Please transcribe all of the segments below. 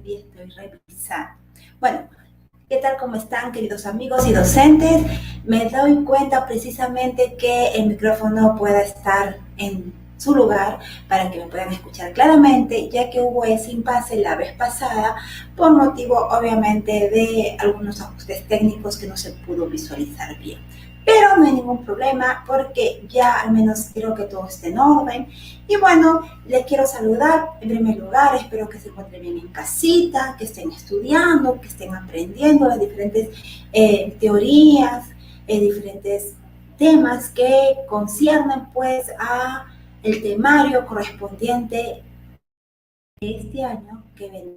día estoy revisando. Bueno, ¿qué tal? ¿Cómo están, queridos amigos y docentes? Me doy cuenta precisamente que el micrófono pueda estar en su lugar para que me puedan escuchar claramente, ya que hubo ese impasse la vez pasada por motivo, obviamente, de algunos ajustes técnicos que no se pudo visualizar bien. Pero no hay ningún problema porque ya al menos creo que todo esté en orden. Y bueno, les quiero saludar en primer lugar, espero que se encuentren bien en casita, que estén estudiando, que estén aprendiendo las diferentes teorías, diferentes temas que conciernen pues a el temario correspondiente de este año que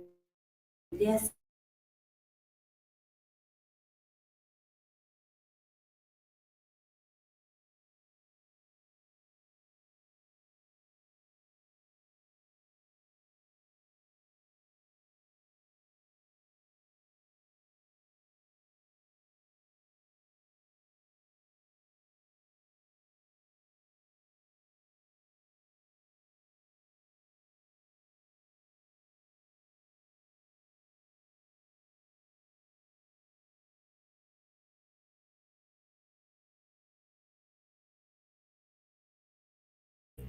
vendría a ser.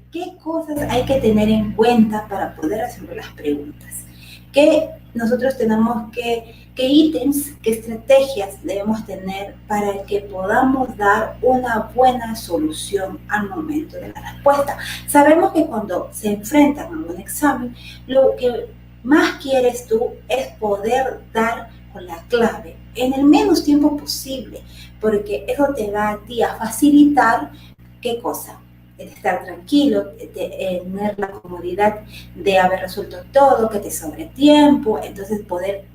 ¿Qué cosas hay que tener en cuenta para poder resolver las preguntas? ¿Qué nosotros tenemos qué ítems, qué estrategias debemos tener para que podamos dar una buena solución al momento de la respuesta? Sabemos que cuando se enfrentan a un examen, lo que más quieres tú es poder dar con la clave en el menos tiempo posible, porque eso te va a ti a facilitar, ¿qué cosa? Estar tranquilo, tener la comodidad de haber resuelto todo, que te sobre tiempo, entonces poder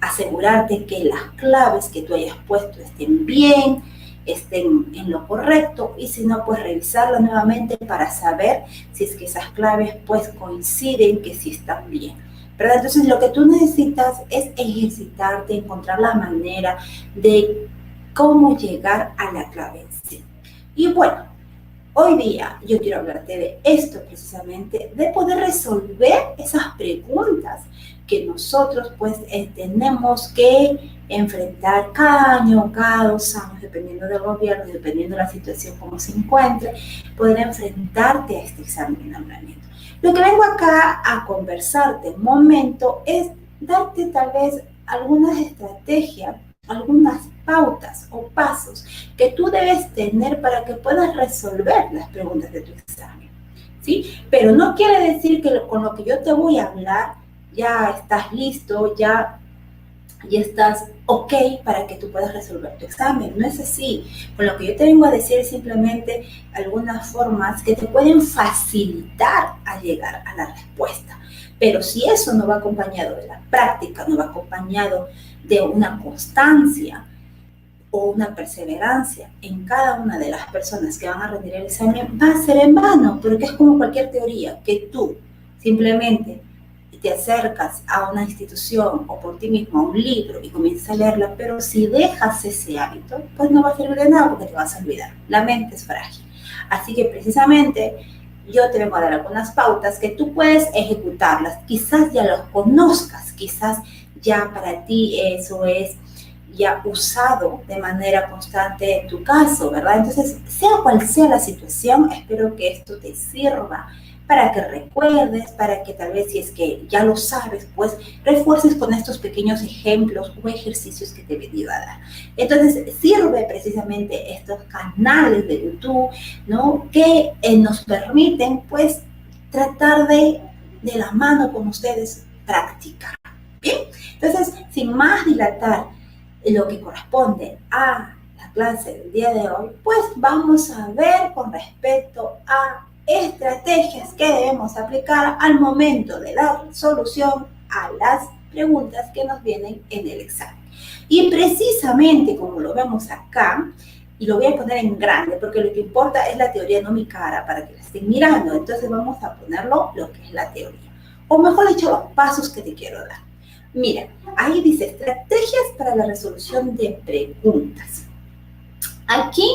asegurarte que las claves que tú hayas puesto estén bien, estén en lo correcto, y si no, pues revisarlo nuevamente para saber si es que esas claves pues coinciden, que sí están bien, ¿verdad? Entonces lo que tú necesitas es ejercitarte, encontrar la manera de cómo llegar a la clave en sí. Y bueno, hoy día yo quiero hablarte de esto precisamente, de poder resolver esas preguntas que nosotros pues tenemos que enfrentar cada año, cada 2 años, dependiendo del gobierno, dependiendo de la situación como se encuentre, poder enfrentarte a este examen de nombramiento. Lo que vengo acá a conversarte un momento es darte tal vez algunas estrategias, algunas pautas o pasos que tú debes tener para que puedas resolver las preguntas de tu examen, ¿sí? Pero no quiere decir que con lo que yo te voy a hablar ya estás listo, ya estás ok para que tú puedas resolver tu examen. No es así. Con lo que yo te vengo a decir es simplemente algunas formas que te pueden facilitar a llegar a la respuesta. Pero si eso no va acompañado de la práctica, no va acompañado de una constancia o una perseverancia en cada una de las personas que van a rendir el examen, va a ser en vano, porque es como cualquier teoría, que tú simplemente te acercas a una institución o por ti mismo a un libro y comienzas a leerla, pero si dejas ese hábito, pues no va a servir de nada porque te vas a olvidar. La mente es frágil. Así que precisamente yo te vengo a dar algunas pautas que tú puedes ejecutarlas. Quizás ya los conozcas, quizás ya para ti eso es ya usado de manera constante en tu caso, ¿verdad? Entonces, sea cual sea la situación, espero que esto te sirva para que recuerdes, para que tal vez si es que ya lo sabes, pues refuerces con estos pequeños ejemplos o ejercicios que te he venido a dar. Entonces, sirve precisamente estos canales de YouTube, ¿no? Que nos permiten, pues, tratar de la mano con ustedes practicar. Bien, entonces, sin más dilatar lo que corresponde a la clase del día de hoy, pues vamos a ver con respecto a estrategias que debemos aplicar al momento de dar solución a las preguntas que nos vienen en el examen. Y precisamente como lo vemos acá, y lo voy a poner en grande porque lo que importa es la teoría, no mi cara, para que la estén mirando. Entonces vamos a ponerlo lo que es la teoría, o mejor dicho, los pasos que te quiero dar. Mira, ahí dice estrategias para la resolución de preguntas. Aquí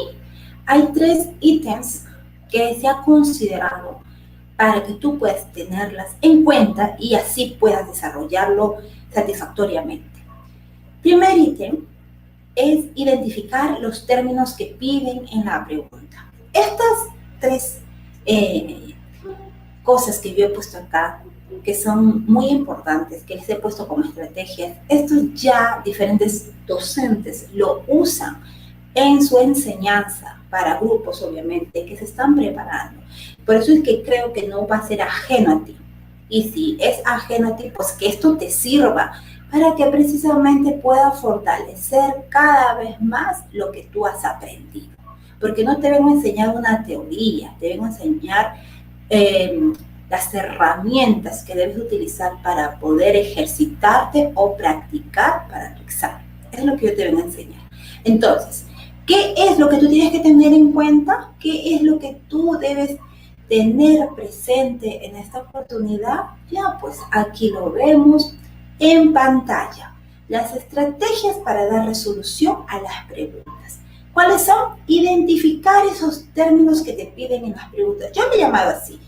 hay 3 ítems que se ha considerado para que tú puedas tenerlas en cuenta y así puedas satisfactoriamente. Primer ítem es identificar los términos que piden en la pregunta. Estas tres cosas que yo he puesto acá, que son muy importantes, que les he puesto como estrategias, estos ya diferentes docentes lo usan en su enseñanza para grupos, obviamente, que se están preparando. Por eso es que creo que no va a ser ajeno a ti. Y si es ajeno a ti, pues que esto te sirva para que precisamente pueda fortalecer cada vez más lo que tú has aprendido. Porque no te vengo a enseñar una teoría, te vengo a enseñar las herramientas que debes utilizar para poder ejercitarte o practicar para tu examen. Es lo que yo te vengo a enseñar. Entonces, ¿qué es lo que tú tienes que tener en cuenta? ¿Qué es lo que tú debes tener presente en esta oportunidad? Ya, pues aquí lo vemos en pantalla. Las estrategias para dar resolución a las preguntas. ¿Cuáles son? Identificar esos términos que te piden en las preguntas. Yo me he llamado así.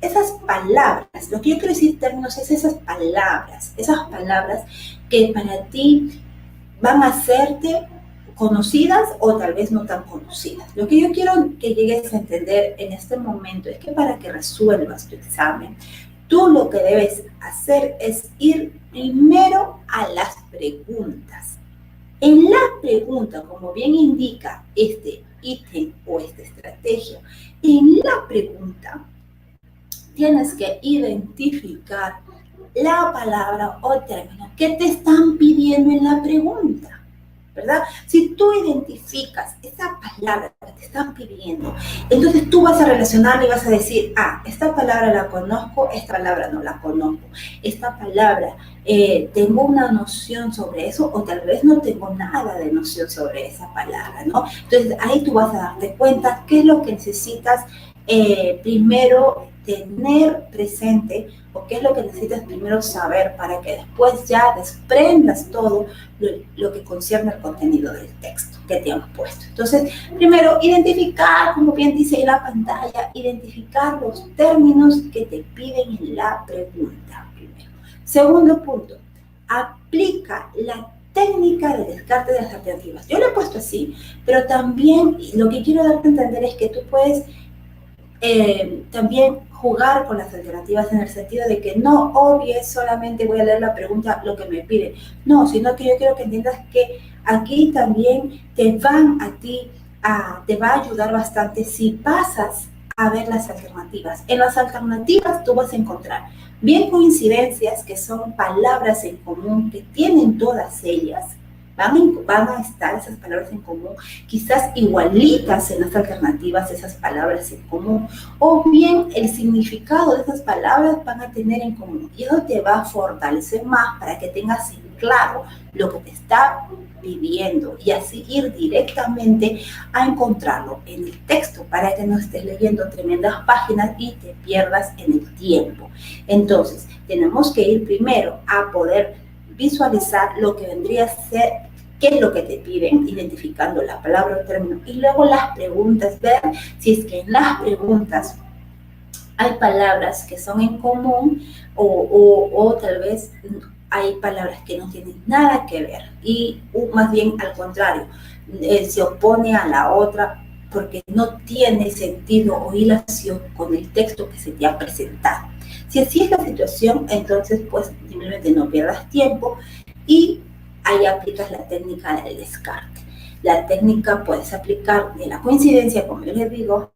Esas palabras, lo que yo quiero decir términos es esas palabras que para ti van a hacerte conocidas o tal vez no tan conocidas. Lo que yo quiero que llegues a entender en este momento es que para que resuelvas tu examen, tú lo que debes hacer es ir primero a las preguntas. En la pregunta, como bien indica este ítem o esta estrategia, en la pregunta tienes que identificar la palabra o término que te están pidiendo en la pregunta, ¿verdad? Si tú identificas esa palabra que te están pidiendo, entonces tú vas a relacionarla y vas a decir, esta palabra la conozco, esta palabra no la conozco, esta palabra tengo una noción sobre eso o tal vez no tengo nada de noción sobre esa palabra, ¿no? Entonces ahí tú vas a darte cuenta qué es lo que necesitas primero tener presente o qué es lo que necesitas primero saber para que después ya desprendas todo lo que concierne al contenido del texto que te han puesto. Entonces, primero, identificar, como bien dice en la pantalla, identificar los términos que te piden en la pregunta. Primero. Segundo punto, aplica la técnica de descarte de las alternativas. Yo lo he puesto así, pero también lo que quiero darte a entender es que tú puedes también jugar con las alternativas en el sentido de que no obvies solamente voy a leer la pregunta lo que me pide, no, sino que yo quiero que entiendas que aquí también te va a ayudar bastante si pasas a ver las alternativas. En las alternativas tú vas a encontrar bien coincidencias que son palabras en común que tienen todas ellas. Van a estar esas palabras en común, quizás igualitas en las alternativas esas palabras en común, o bien el significado de esas palabras van a tener en común. Y eso te va a fortalecer más para que tengas en claro lo que te está pidiendo y así ir directamente a encontrarlo en el texto para que no estés leyendo tremendas páginas y te pierdas en el tiempo. Entonces, tenemos que ir primero a poder visualizar lo que vendría a ser qué es lo que te piden, identificando la palabra o término, y luego las preguntas, ver si es que en las preguntas hay palabras que son en común o tal vez hay palabras que no tienen nada que ver y más bien al contrario, se opone a la otra porque no tiene sentido o hilación con el texto que se te ha presentado. Si así es la situación, entonces pues simplemente no pierdas tiempo y ahí aplicas la técnica del descarte. La técnica puedes aplicar de la coincidencia, como yo les digo,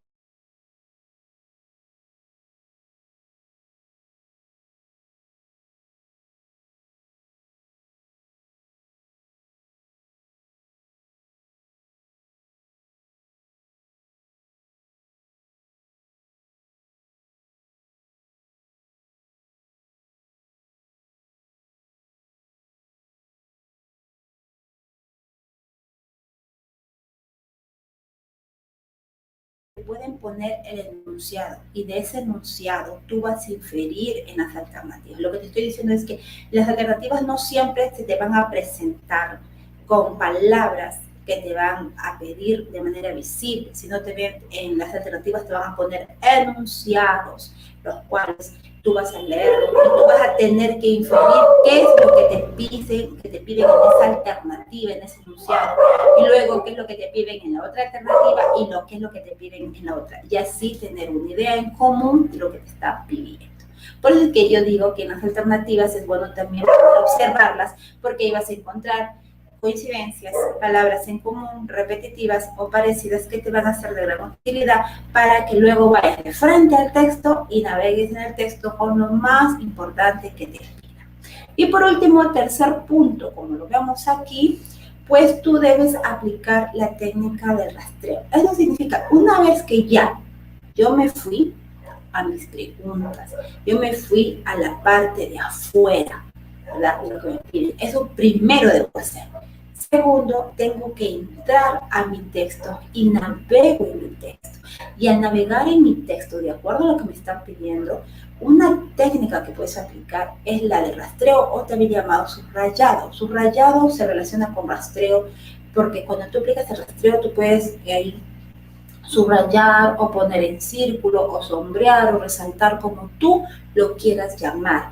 pueden poner el enunciado y de ese enunciado tú vas a inferir en las alternativas. Lo que te estoy diciendo es que las alternativas no siempre se te van a presentar con palabras que te van a pedir de manera visible. Si no te ven en las alternativas, te van a poner enunciados, los cuales tú vas a leerlo y tú vas a tener que inferir qué es lo que te piden en esa alternativa, en ese enunciado, y luego qué es lo que te piden en la otra alternativa y qué es lo que te piden en la otra. Y así tener una idea en común de lo que te está pidiendo. Por eso es que yo digo que en las alternativas es bueno también observarlas, porque ahí vas a encontrar coincidencias, palabras en común, repetitivas o parecidas que te van a ser de gran utilidad para que luego vayas de frente al texto y navegues en el texto con lo más importante que te pida. Y por último, tercer punto, como lo vemos aquí, pues tú debes aplicar la técnica del rastreo. Eso significa, una vez que ya yo me fui a mis preguntas, yo me fui a la parte de afuera, ¿verdad? Lo que me piden. Eso primero debo hacer. Segundo, tengo que entrar a mi texto y navego en mi texto. Y al navegar en mi texto, de acuerdo a lo que me están pidiendo, una técnica que puedes aplicar es la de rastreo o también llamado subrayado. Subrayado se relaciona con rastreo porque cuando tú aplicas el rastreo, tú puedes ahí subrayar o poner en círculo o sombrear o resaltar como tú lo quieras llamar.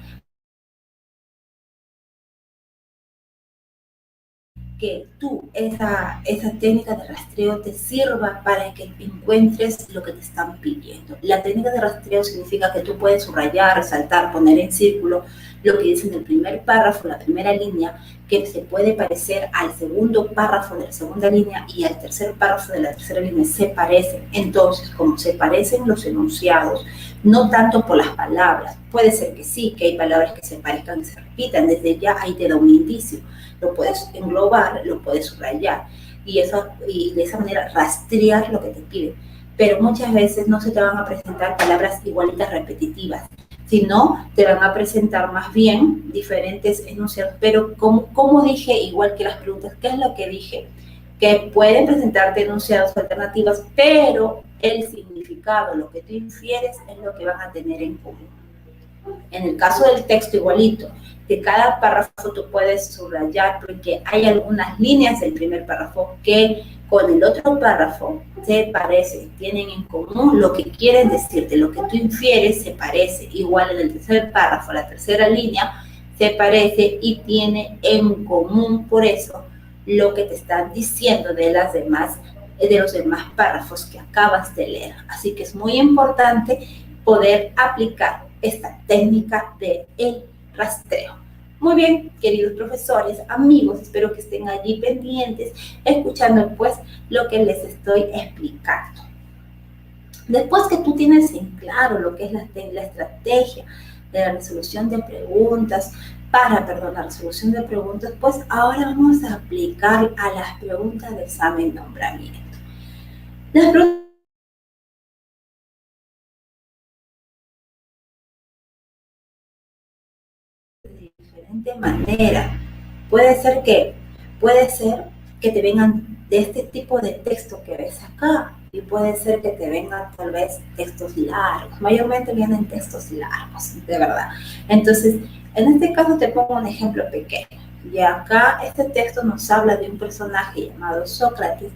Que tú, esa técnica de rastreo te sirva para que encuentres lo que te están pidiendo. La técnica de rastreo significa que tú puedes subrayar, resaltar, poner en círculo lo que dice en el primer párrafo, la primera línea, que se puede parecer al segundo párrafo de la segunda línea y al tercer párrafo de la tercera línea, se parecen. Entonces, como se parecen los enunciados, no tanto por las palabras, puede ser que sí, que hay palabras que se parezcan y se repitan, desde ya ahí te da un indicio. Lo puedes englobar, lo puedes subrayar y de esa manera rastrear lo que te piden. Pero muchas veces no se te van a presentar palabras igualitas repetitivas, sino te van a presentar más bien diferentes enunciados. Pero como dije, igual que las preguntas, ¿qué es lo que dije? Que pueden presentarte enunciados alternativas, pero el significado, lo que tú infieres, es lo que van a tener en común. En el caso del texto, igualito, que cada párrafo tú puedes subrayar porque hay algunas líneas del primer párrafo que con el otro párrafo se parecen, tienen en común lo que quieren decirte, lo que tú infieres se parece, igual en el tercer párrafo, la tercera línea se parece y tiene en común, por eso, lo que te están diciendo de los demás párrafos que acabas de leer. Así que es muy importante poder aplicar esta técnica de el rastreo. Muy bien, queridos profesores, amigos, espero que estén allí pendientes, escuchando pues lo que les estoy explicando. Después que tú tienes en claro lo que es la estrategia de la resolución de preguntas, la resolución de preguntas, pues ahora vamos a aplicar a las preguntas de examen nombramiento. Las preguntas de diferente manera. Puede ser que te vengan de este tipo de texto que ves acá y puede ser que te vengan tal vez textos largos. Mayormente vienen textos largos, de verdad. Entonces, en este caso te pongo un ejemplo pequeño. Y acá este texto nos habla de un personaje llamado Sócrates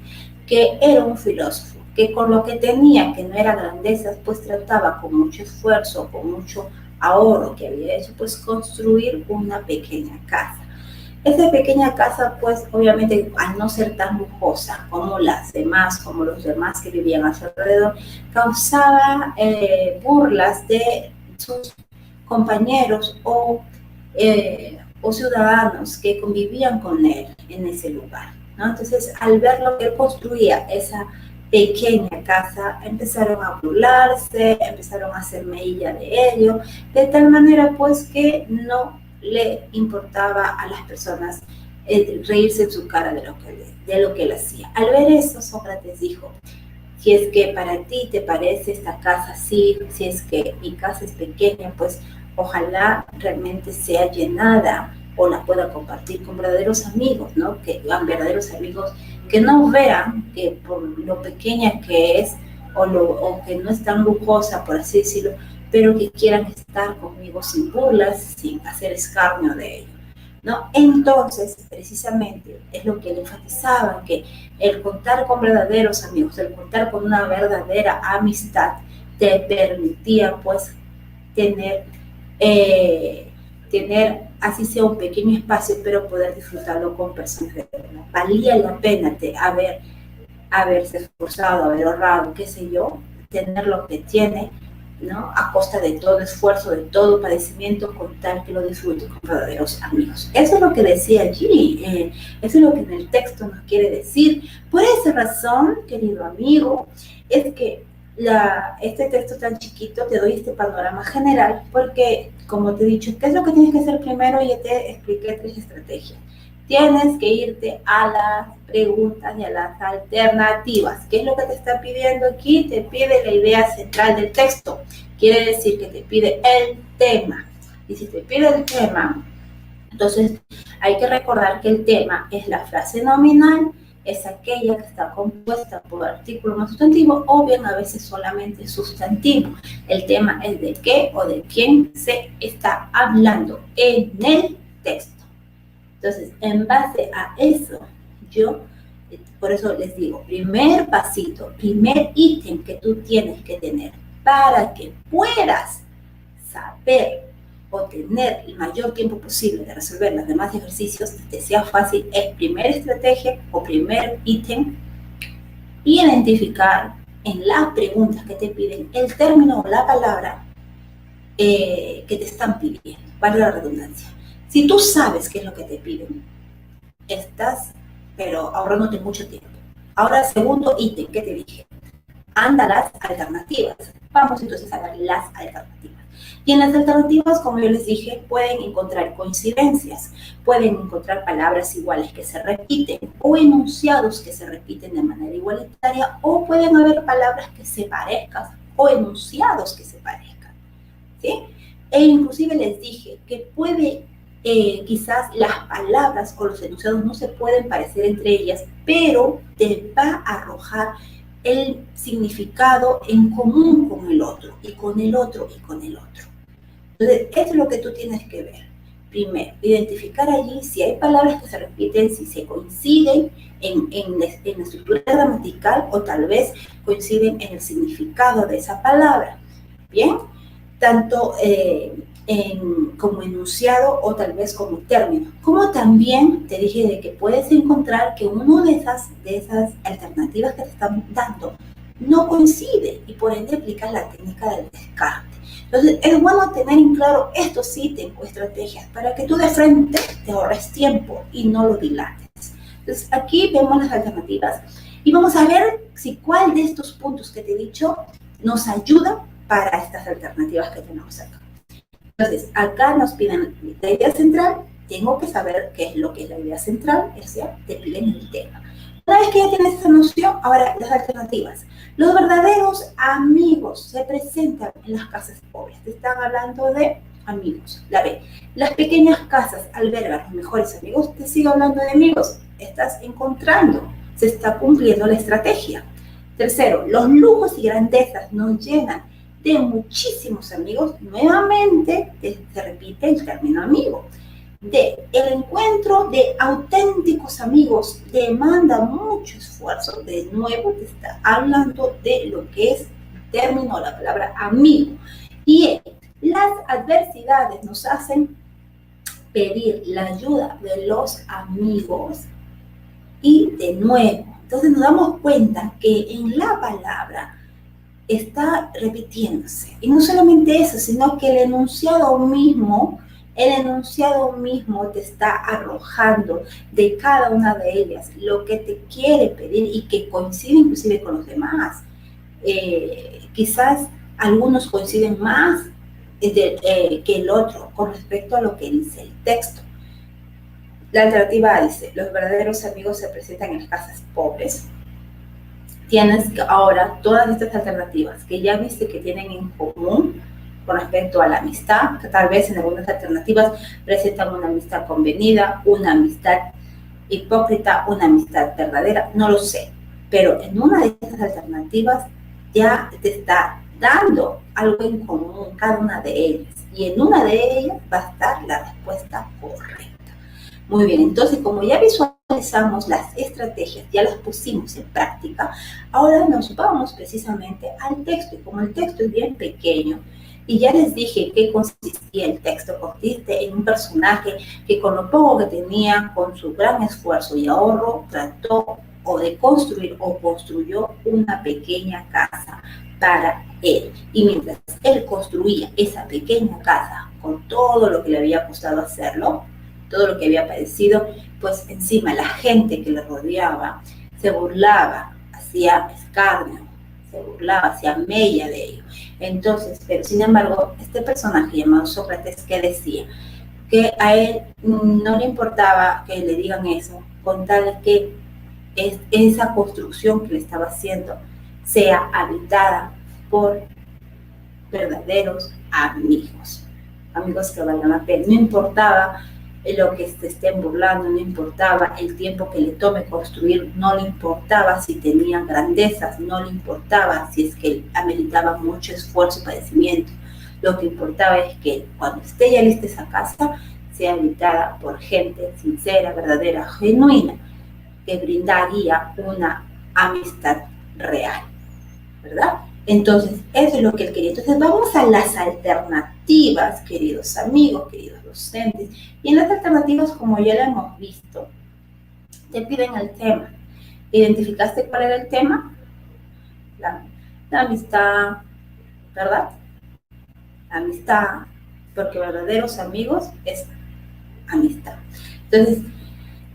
que era un filósofo, que con lo que tenía, que no era grandezas, pues trataba con mucho esfuerzo, con mucho ahorro que había hecho, pues construir una pequeña casa. Esa pequeña casa, pues obviamente al no ser tan lujosa como como los demás que vivían a su alrededor, causaba burlas de sus compañeros o ciudadanos que convivían con él en ese lugar, ¿no? Entonces, al ver lo que él construía, esa pequeña casa, empezaron a burlarse, empezaron a hacer mella de ello, de tal manera pues que no le importaba a las personas reírse en su cara de lo que él hacía. Al ver eso, Sócrates dijo, si es que para ti te parece esta casa así, si es que mi casa es pequeña, pues ojalá realmente sea llenada o la pueda compartir con verdaderos amigos, ¿no? Que sean verdaderos amigos que no vean que por lo pequeña que es o que no es tan lujosa, por así decirlo, pero que quieran estar conmigo sin burlas, sin hacer escarnio de ello. ¿no? Entonces, precisamente, es lo que él enfatizaba, que el contar con verdaderos amigos, el contar con una verdadera amistad, te permitía, pues, tener, tener así sea un pequeño espacio, pero poder disfrutarlo con personas de verdad. Valía la pena haberse esforzado, haber ahorrado, qué sé yo, tener lo que tiene, ¿no? A costa de todo esfuerzo, de todo padecimiento, con tal que lo disfrute con verdaderos amigos. Eso es lo que decía allí, eso es lo que en el texto nos quiere decir. Por esa razón, querido amigo, es que este texto tan chiquito te doy este panorama general, porque, como te he dicho, ¿qué es lo que tienes que hacer primero? Ya te expliqué 3 estrategias. Tienes que irte a las preguntas y a las alternativas. ¿Qué es lo que te está pidiendo aquí? Te pide la idea central del texto. Quiere decir que te pide el tema. Y si te pide el tema, entonces hay que recordar que el tema es la frase nominal, es aquella que está compuesta por artículo más sustantivo o bien a veces solamente sustantivo. El tema es de qué o de quién se está hablando en el texto. Entonces, en base a eso, yo, por eso les digo, primer pasito, primer ítem que tú tienes que tener para que puedas saber o tener el mayor tiempo posible de resolver los demás ejercicios, que te sea fácil, es primera estrategia o primer ítem, identificar en las preguntas que te piden el término o la palabra que te están pidiendo, vale la redundancia. Si tú sabes qué es lo que te piden, estás, pero ahorrándote mucho tiempo. Ahora, segundo ítem que te dije, anda las alternativas. Vamos entonces a ver las alternativas. Y en las alternativas, como yo les dije, pueden encontrar coincidencias, pueden encontrar palabras iguales que se repiten o enunciados que se repiten de manera igualitaria, o pueden haber palabras que se parezcan o enunciados que se parezcan, ¿sí? E inclusive les dije que puede quizás las palabras o los enunciados no se pueden parecer entre ellas, pero te va a arrojar el significado en común con el otro, y con el otro, y con el otro. Entonces, esto es lo que tú tienes que ver. Primero, identificar allí si hay palabras que se repiten, si se coinciden en la estructura gramatical o tal vez coinciden en el significado de esa palabra. Bien, tanto como enunciado o tal vez como término. Como también te dije de que puedes encontrar que una de esas alternativas que te están dando no coincide y por ende aplicas la técnica del descarte. Entonces es bueno tener en claro estos ítems o estrategias para que tú de frente te ahorres tiempo y no lo dilates. Entonces aquí vemos las alternativas y vamos a ver si cuál de estos puntos que te he dicho nos ayuda para estas alternativas que tenemos acá. Entonces, acá nos piden la idea central, tengo que saber qué es lo que es la idea central, o sea, te piden el tema. Una vez que ya tienes esa noción, ahora las alternativas. Los verdaderos amigos se presentan en las casas pobres, te están hablando de amigos. La B, las pequeñas casas albergan los mejores amigos, te sigo hablando de amigos, estás encontrando, se está cumpliendo la estrategia. Tercero, los lujos y grandezas nos llenan de muchísimos amigos, nuevamente se repite el término amigo. D, el encuentro de auténticos amigos demanda mucho esfuerzo, de nuevo te está hablando de lo que es el término, la palabra amigo. Y E, las adversidades nos hacen pedir la ayuda de los amigos y de nuevo. Entonces nos damos cuenta que en la palabra está repitiéndose. Y no solamente eso, sino que el enunciado mismo te está arrojando de cada una de ellas lo que te quiere pedir y que coincide inclusive con los demás. Quizás algunos coinciden más que el otro con respecto a lo que dice el texto. La alternativa A dice, los verdaderos amigos se presentan en las casas pobres. Tienes ahora todas estas alternativas que ya viste que tienen en común con respecto a la amistad, que tal vez en algunas alternativas presentan una amistad convenida, una amistad hipócrita, una amistad verdadera, no lo sé, pero en una de estas alternativas ya te está dando algo en común cada una de ellas, y en una de ellas va a estar la respuesta correcta. Muy bien, entonces como ya visualizamos las estrategias, ya las pusimos en práctica, ahora nos vamos precisamente al texto. Y como el texto es bien pequeño, y ya les dije qué consistía el texto, consiste en un personaje que con lo poco que tenía, con su gran esfuerzo y ahorro, trató o de construir o construyó una pequeña casa para él. Y mientras él construía esa pequeña casa con todo lo que le había costado hacerlo, todo lo que había padecido, pues encima la gente que le rodeaba se burlaba, hacía escarnio, se burlaba, hacía mella de ello. Entonces, pero sin embargo, este personaje llamado Sócrates, que decía que a él no le importaba que le digan eso, con tal que esa construcción que le estaba haciendo sea habitada por verdaderos amigos, amigos que valgan la pena. No importaba lo que se estén burlando, no importaba el tiempo que le tome construir, no le importaba si tenían grandezas, no le importaba si es que ameritaba mucho esfuerzo y padecimiento. Lo que importaba es que cuando esté ya lista esa casa, sea habitada por gente sincera, verdadera, genuina, que brindaría una amistad real, ¿verdad? Entonces, eso es lo que él quería. Entonces, vamos a las alternativas, queridos amigos, queridos docentes. Y en las alternativas, como ya lo hemos visto, te piden el tema. ¿Identificaste cuál era el tema? La amistad, ¿verdad? La amistad, porque verdaderos amigos es amistad. Entonces,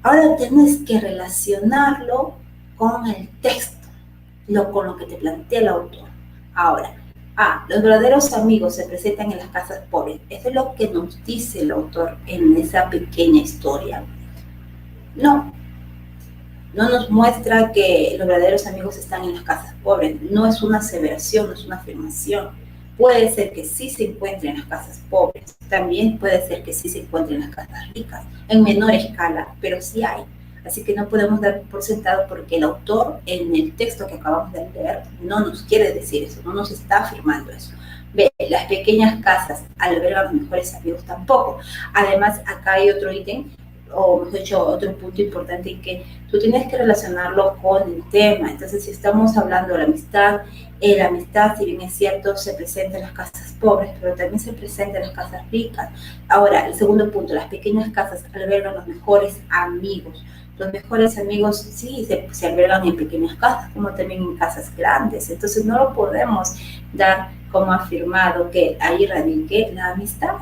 ahora tienes que relacionarlo con el texto, con lo que te plantea el autor. Ahora, los verdaderos amigos se presentan en las casas pobres. Eso es lo que nos dice el autor en esa pequeña historia. No, no nos muestra que los verdaderos amigos están en las casas pobres. No es una aseveración, no es una afirmación. Puede ser que sí se encuentre en las casas pobres. También puede ser que sí se encuentre en las casas ricas, en menor escala, pero sí hay. Así que no podemos dar por sentado porque el autor en el texto que acabamos de leer no nos quiere decir eso, no nos está afirmando eso. Ve, las pequeñas casas albergan los mejores amigos tampoco. Además, acá hay otro ítem, o mejor dicho, otro punto importante en que tú tienes que relacionarlo con el tema. Entonces, si estamos hablando de la amistad, si bien es cierto, se presenta en las casas pobres, pero también se presenta en las casas ricas. Ahora, el segundo punto, las pequeñas casas albergan los mejores amigos. Los mejores amigos sí se albergan en pequeñas casas, como también en casas grandes. Entonces, no lo podemos dar como afirmado que ahí radique la amistad.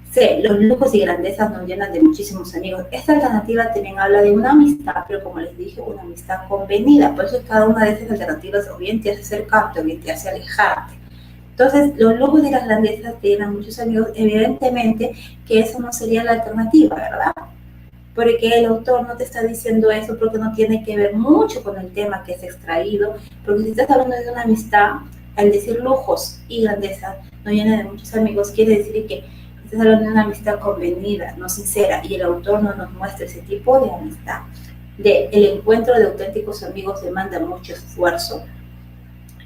Sí, los lujos y grandezas nos llenan de muchísimos amigos. Esta alternativa también habla de una amistad, pero como les dije, una amistad convenida. Por eso cada una de esas alternativas o bien te hace acercarte o bien te hace alejarte. Entonces, los lujos y las grandezas te llenan muchos amigos. Evidentemente que eso no sería la alternativa, ¿verdad? Porque el autor no te está diciendo eso porque no tiene que ver mucho con el tema que es extraído. Porque si estás hablando de una amistad, al decir lujos y grandezas nos llena de muchos amigos, quiere decir que estás hablando de una amistad convenida, no sincera, y el autor no nos muestra ese tipo de amistad. El encuentro de auténticos amigos demanda mucho esfuerzo.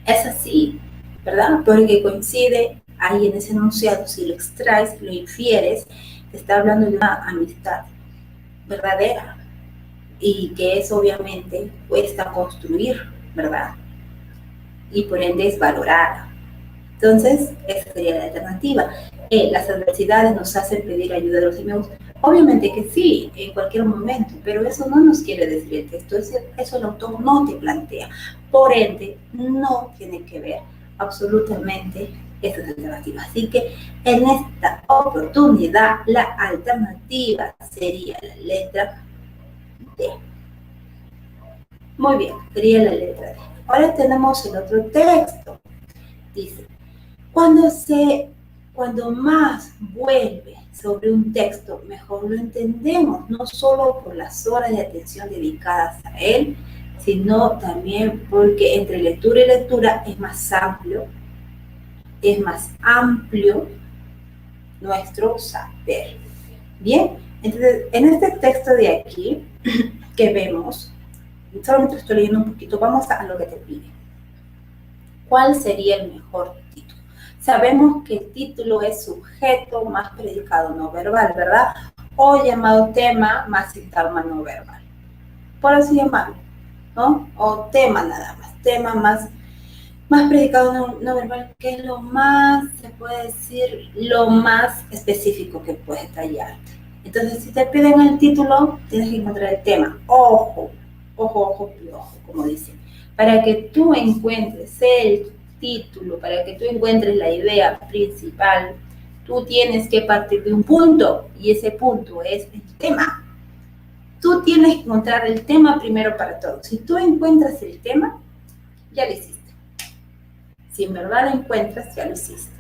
Es así, ¿verdad? Porque coincide ahí en ese enunciado, si lo extraes, lo infieres, te está hablando de una amistad verdadera y que es obviamente cuesta construir, ¿verdad? Y por ende es valorada. Entonces, esa sería la alternativa. Las adversidades nos hacen pedir ayuda de los amigos. Obviamente que sí, en cualquier momento, pero eso no nos quiere decir el texto, eso el autor no te plantea. Por ende, no tiene que ver absolutamente esas alternativas. Así que en esta oportunidad, la alternativa sería la letra D. Muy bien, sería la letra D. Ahora tenemos el otro texto. Dice, cuando más vuelve sobre un texto, mejor lo entendemos, no solo por las horas de atención dedicadas a él, sino también porque entre lectura y lectura es más amplio nuestro saber. Bien, entonces en este texto de aquí que vemos, solamente estoy leyendo un poquito, vamos a lo que te pide. ¿Cuál sería el mejor título? Sabemos que el título es sujeto más predicado no verbal, ¿verdad? o llamado tema más sintagma no verbal, por así llamarlo, ¿no? O tema nada más, tema más predicado no verbal, que es lo más, se puede decir, lo más específico que puedes detallarte. Entonces, si te piden el título, tienes que encontrar el tema. Ojo, ojo, ojo, ojo, como dicen. Para que tú encuentres el título, para que tú encuentres la idea principal, tú tienes que partir de un punto, y ese punto es el tema. Tú tienes que encontrar el tema primero para todo. Si tú encuentras el tema, ya lo hiciste. Si en verdad lo encuentras, ya lo hiciste,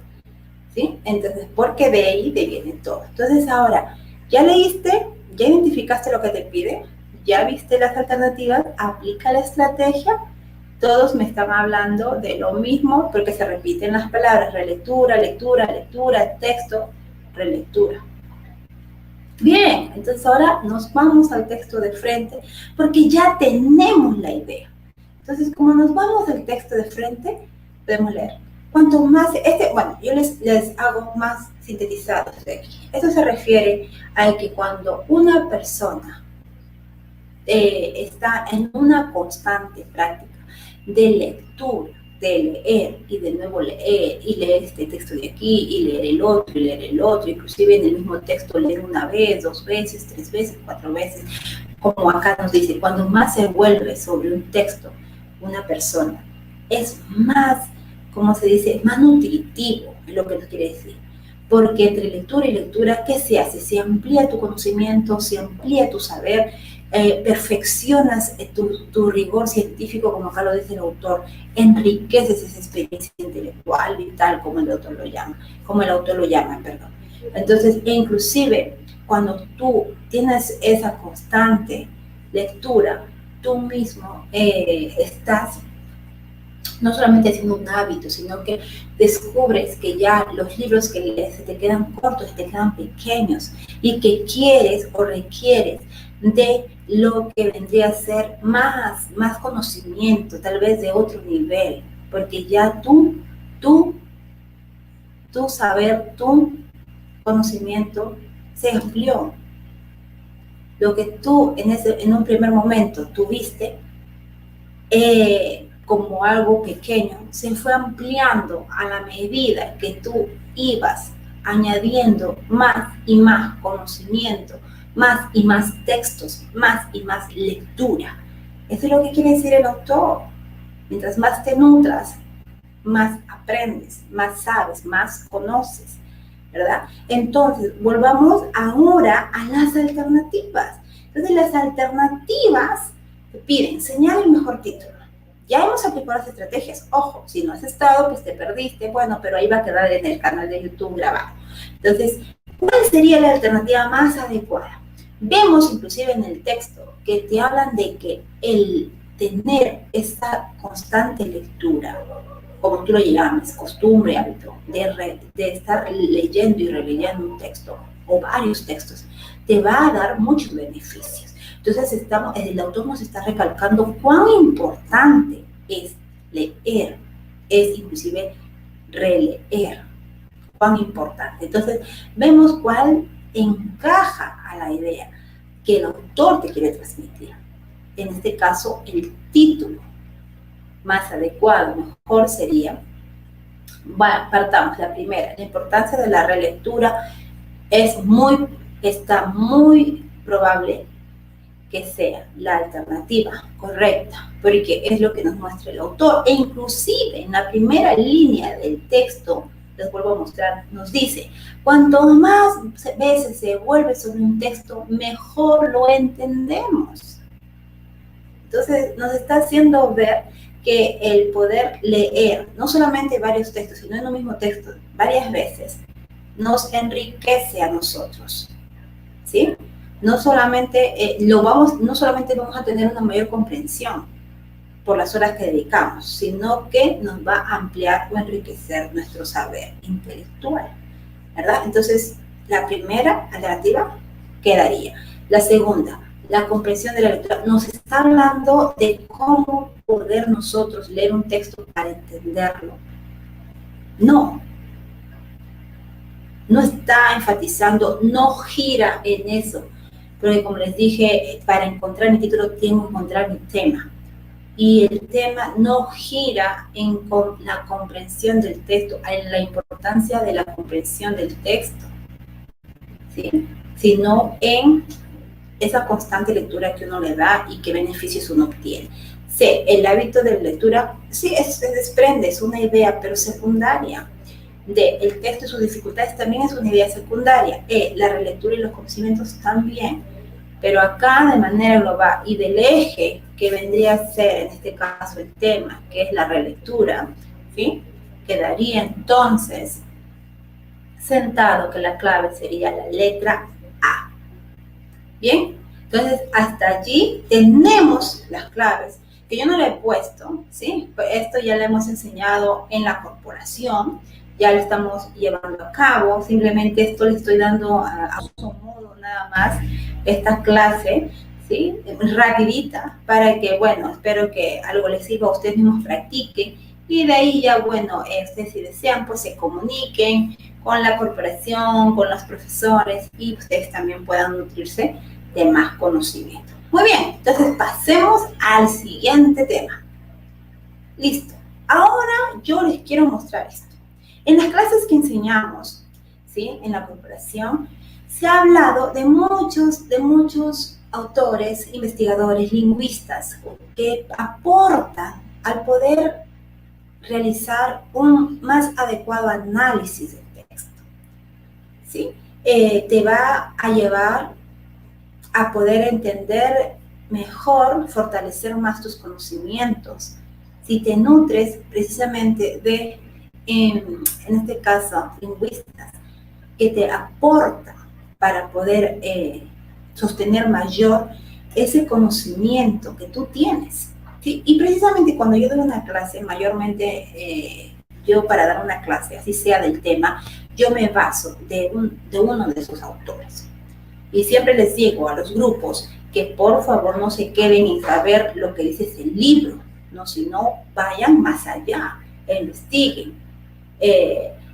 ¿sí? Entonces, porque de ahí te viene todo. Entonces, ahora, ya leíste, ya identificaste lo que te pide, ya viste las alternativas, aplica la estrategia. Todos me están hablando de lo mismo, porque se repiten las palabras: relectura, lectura, lectura, texto, relectura. Bien, entonces ahora nos vamos al texto de frente, porque ya tenemos la idea. Entonces, como nos vamos al texto de frente, podemos leer. Cuanto más, bueno, yo les hago más sintetizados de aquí. Esto se refiere a que cuando una persona está en una constante práctica de lectura, de leer y de nuevo leer y leer este texto de aquí y leer el otro y leer el otro, inclusive en el mismo texto leer una vez, 2 veces, 3 veces, 4 veces, como acá nos dice, cuando más se vuelve sobre un texto una persona, es más, como se dice, más nutritivo, lo que nos quiere decir. Porque entre lectura y lectura, ¿qué se hace? Se amplía tu conocimiento, se amplía tu saber, perfeccionas tu rigor científico, como acá lo dice el autor, enriqueces esa experiencia intelectual, vital, como el autor lo llama, perdón. Entonces, inclusive, cuando tú tienes esa constante lectura, tú mismo estás no solamente haciendo un hábito, sino que descubres que ya los libros que lees se te quedan cortos, se te quedan pequeños y que quieres o requieres de lo que vendría a ser más conocimiento, tal vez de otro nivel, porque ya tu saber, tu conocimiento se amplió. Lo que tú en un primer momento tuviste como algo pequeño, se fue ampliando a la medida que tú ibas añadiendo más y más conocimiento, más y más textos, más y más lectura. Eso es lo que quiere decir el autor. Mientras más te nutras, más aprendes, más sabes, más conoces, ¿verdad? Entonces, volvamos ahora a las alternativas. Entonces, las alternativas te piden enseñar el mejor título. Ya hemos aplicado las estrategias. Ojo, si no has estado, pues te perdiste. Bueno, pero ahí va a quedar en el canal de YouTube grabado. Entonces, ¿cuál sería la alternativa más adecuada? Vemos inclusive en el texto que te hablan de que el tener esta constante lectura, como tú lo llames, costumbre, hábito, de estar leyendo y releyendo un texto o varios textos, te va a dar muchos beneficios. Entonces, el autor nos está recalcando cuán importante es leer, es inclusive releer, cuán importante. Entonces, vemos cuál encaja a la idea que el autor te quiere transmitir. En este caso, el título más adecuado, mejor sería, bueno, partamos, la primera, la importancia de la relectura está muy probable que sea la alternativa correcta, porque es lo que nos muestra el autor. E inclusive en la primera línea del texto, les vuelvo a mostrar, nos dice, cuanto más veces se vuelve sobre un texto, mejor lo entendemos. Entonces nos está haciendo ver que el poder leer, no solamente varios textos, sino en un mismo texto, varias veces, nos enriquece a nosotros, ¿sí? No solamente, no solamente vamos a tener una mayor comprensión por las horas que dedicamos, sino que nos va a ampliar o enriquecer nuestro saber intelectual, ¿verdad? Entonces, la primera alternativa quedaría. La segunda, la comprensión de la lectura. Nos está hablando de cómo poder nosotros leer un texto para entenderlo. No. no está enfatizando, no gira en eso. Porque como les dije, para encontrar mi título tengo que encontrar mi tema. Y el tema no gira en la comprensión del texto, en la importancia de la comprensión del texto, ¿sí? Sino en esa constante lectura que uno le da y qué beneficios uno obtiene. Sí, el hábito de lectura, sí, se desprende, es una idea, pero secundaria. El texto y sus dificultades también es una idea secundaria. La relectura y los conocimientos también. Pero acá de manera global y del eje que vendría a ser en este caso el tema, que es la relectura, ¿sí? Quedaría entonces sentado que la clave sería la letra A. Bien, entonces hasta allí tenemos las claves que yo no le he puesto, ¿sí? Pues esto ya lo hemos enseñado en la corporación, ya lo estamos llevando a cabo, simplemente esto le estoy dando a su modo nada más esta clase, ¿sí? Rapidita, para que, bueno, espero que algo les sirva, ustedes mismos practiquen, y de ahí ya, bueno, ustedes si desean, pues se comuniquen con la corporación, con los profesores, y ustedes también puedan nutrirse de más conocimiento. Muy bien, entonces pasemos al siguiente tema. Listo. Ahora yo les quiero mostrar esto. En las clases que enseñamos, ¿sí? En la corporación, se ha hablado de muchos autores, investigadores, lingüistas, que aportan al poder realizar un más adecuado análisis del texto, ¿sí? Te va a llevar a poder entender mejor, fortalecer más tus conocimientos. Si te nutres precisamente de, en este caso, lingüistas, que te aportan para poder sostener mayor ese conocimiento que tú tienes, ¿sí? Y precisamente cuando yo doy una clase, mayormente yo para dar una clase, así sea del tema, yo me baso de uno de sus autores. Y siempre les digo a los grupos que por favor no se queden en saber lo que dice ese libro, no, sino vayan más allá, investiguen,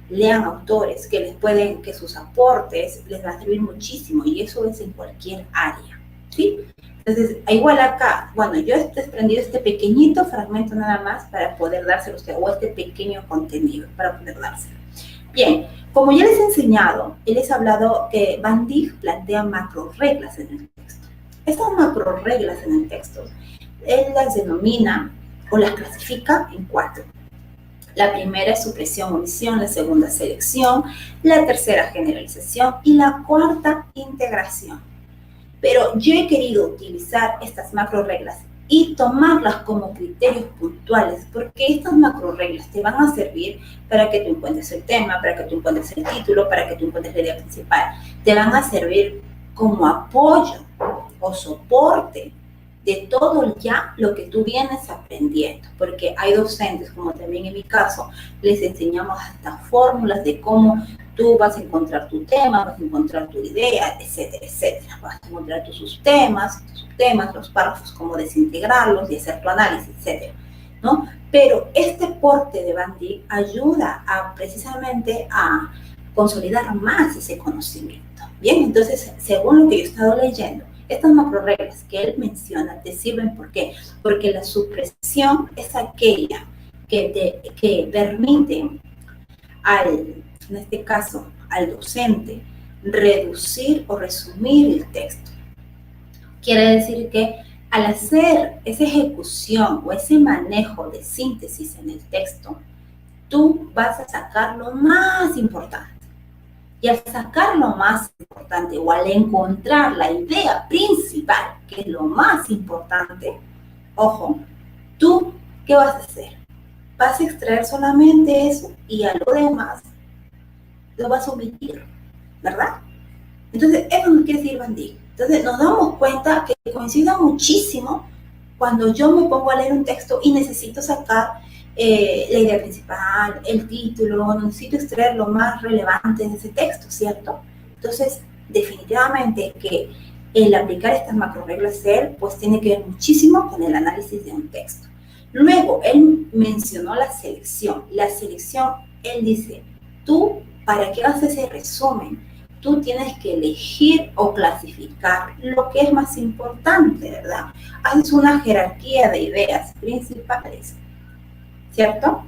lean autores que les pueden, que sus aportes les van a servir muchísimo, y eso es en cualquier área, ¿sí? Entonces, igual acá, bueno, yo he desprendido este pequeñito fragmento nada más para poder dárselo a usted, o este pequeño contenido para poder dárselo. Bien, como ya les he enseñado, les he hablado que Van Dijk plantea macro reglas en el texto. Estas macro reglas en el texto, él las denomina o las clasifica en 4. La primera es supresión, omisión, la segunda selección, la tercera generalización y la cuarta integración. Pero yo he querido utilizar estas macro reglas y tomarlas como criterios puntuales, porque estas macro reglas te van a servir para que tú encuentres el tema, para que tú encuentres el título, para que tú encuentres la idea principal. Te van a servir como apoyo o soporte de todo ya lo que tú vienes aprendiendo, porque hay docentes, como también en mi caso, les enseñamos hasta fórmulas de cómo tú vas a encontrar tu tema, vas a encontrar tu idea, etcétera, etcétera. Vas a encontrar tus subtemas, los párrafos, cómo desintegrarlos y hacer tu análisis, etcétera, ¿no? Pero este porte de Van Dijk ayuda precisamente a consolidar más ese conocimiento. Bien, entonces, según lo que yo he estado leyendo, estas macro reglas que él menciona te sirven, ¿por qué? Porque la supresión es aquella que permite en este caso, al docente, reducir o resumir el texto. Quiere decir que al hacer esa ejecución o ese manejo de síntesis en el texto, tú vas a sacar lo más importante. Y al sacar lo más importante o al encontrar la idea principal, que es lo más importante, ojo, ¿tú qué vas a hacer? Vas a extraer solamente eso y a lo demás lo vas a omitir, ¿verdad? Entonces, eso nos quiere decir Van Dijk. Entonces, nos damos cuenta que coincide muchísimo cuando yo me pongo a leer un texto y necesito sacar la idea principal, el título, necesito extraer lo más relevante de ese texto, ¿cierto? Entonces, definitivamente que el aplicar estas macro reglas de él, pues tiene que ver muchísimo con el análisis de un texto. Luego, él mencionó la selección. La selección, él dice, tú para que hagas ese resumen, tú tienes que elegir o clasificar lo que es más importante, ¿verdad? Haces una jerarquía de ideas principales, ¿cierto?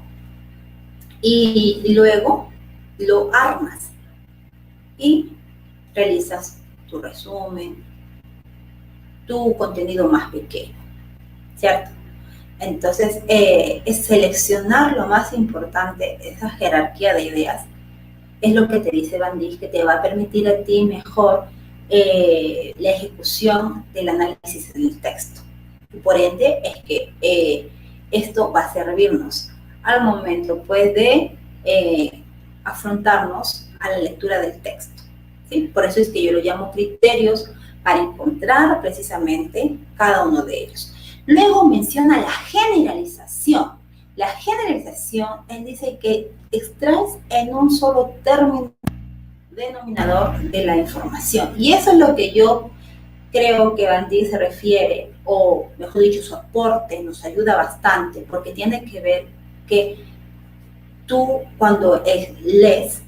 Y luego lo armas y realizas tu resumen, tu contenido más pequeño, ¿cierto? Entonces, es seleccionar lo más importante, esa jerarquía de ideas, es lo que te dice Van Dijk, que te va a permitir a ti mejor la ejecución del análisis del texto. Y por ende, es que esto va a servirnos al momento, pues, de afrontarnos a la lectura del texto, ¿sí? Por eso es que yo lo llamo criterios para encontrar precisamente cada uno de ellos. Luego menciona la generalización. La generalización, él dice que extraes en un solo término denominador de la información. Y eso es lo que yo creo que Van Dijk se refiere, o mejor dicho, su aporte nos ayuda bastante, porque tiene que ver que tú cuando lees,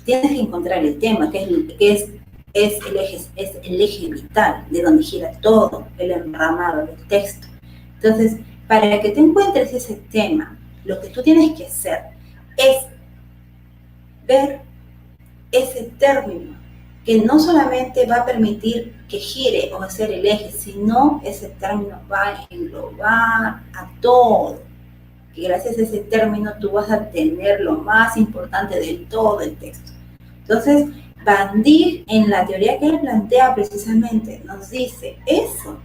tienes que encontrar el tema, que es el eje vital, de donde gira todo el enramado del texto. Entonces, para que te encuentres ese tema, lo que tú tienes que hacer es ver ese término, que no solamente va a permitir que gire o hacer el eje, sino ese término va a englobar a todo. Que gracias a ese término tú vas a tener lo más importante de todo el texto. Entonces, Van Dijk, en la teoría que él plantea precisamente, nos dice eso,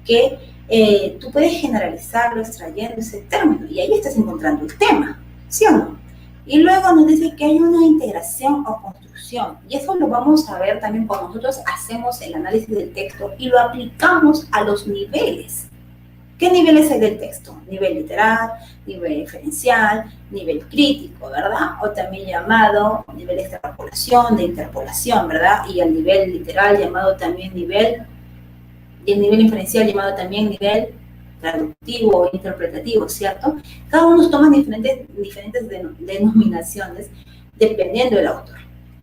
que tú puedes generalizarlo extrayendo ese término, y ahí estás encontrando el tema, ¿sí o no? Y luego nos dice que hay una integración o construcción, y eso lo vamos a ver también cuando nosotros hacemos el análisis del texto y lo aplicamos a los niveles. ¿Qué niveles hay del texto? Nivel literal, nivel diferencial, nivel crítico, ¿verdad? O también llamado nivel de extrapolación, de interpolación, ¿verdad? Y el nivel literal llamado también nivel, y el nivel inferencial llamado también nivel traductivo o interpretativo, ¿cierto? Cada uno toma diferentes denominaciones dependiendo del autor,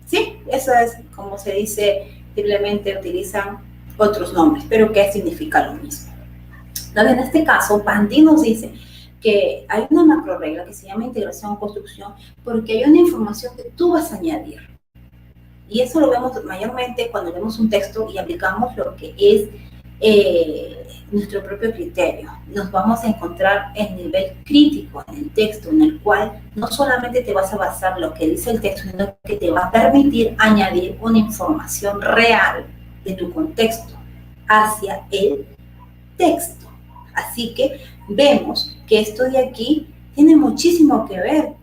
¿sí? Eso es como se dice, simplemente utilizan otros nombres, pero que significa lo mismo. Entonces, en este caso, Van Dijk nos dice que hay una macro regla que se llama integración o construcción, porque hay una información que tú vas a añadir. Y eso lo vemos mayormente cuando vemos un texto y aplicamos lo que es nuestro propio criterio. Nos vamos a encontrar en nivel crítico en el texto, en el cual no solamente te vas a basar en lo que dice el texto, sino que te va a permitir añadir una información real de tu contexto hacia el texto. Así que vemos que esto de aquí tiene muchísimo que ver,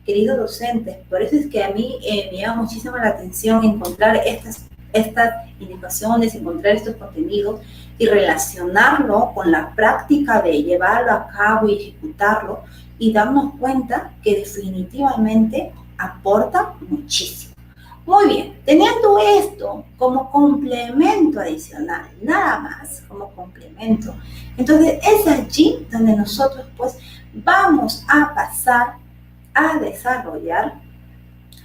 queridos docentes. Por eso es que a mí me llama muchísimo la atención encontrar estas indicaciones, encontrar estos contenidos y relacionarlo con la práctica de llevarlo a cabo y ejecutarlo, y darnos cuenta que definitivamente aporta muchísimo. Muy bien, teniendo esto como complemento adicional, nada más como complemento, entonces es allí donde nosotros pues vamos a pasar a desarrollar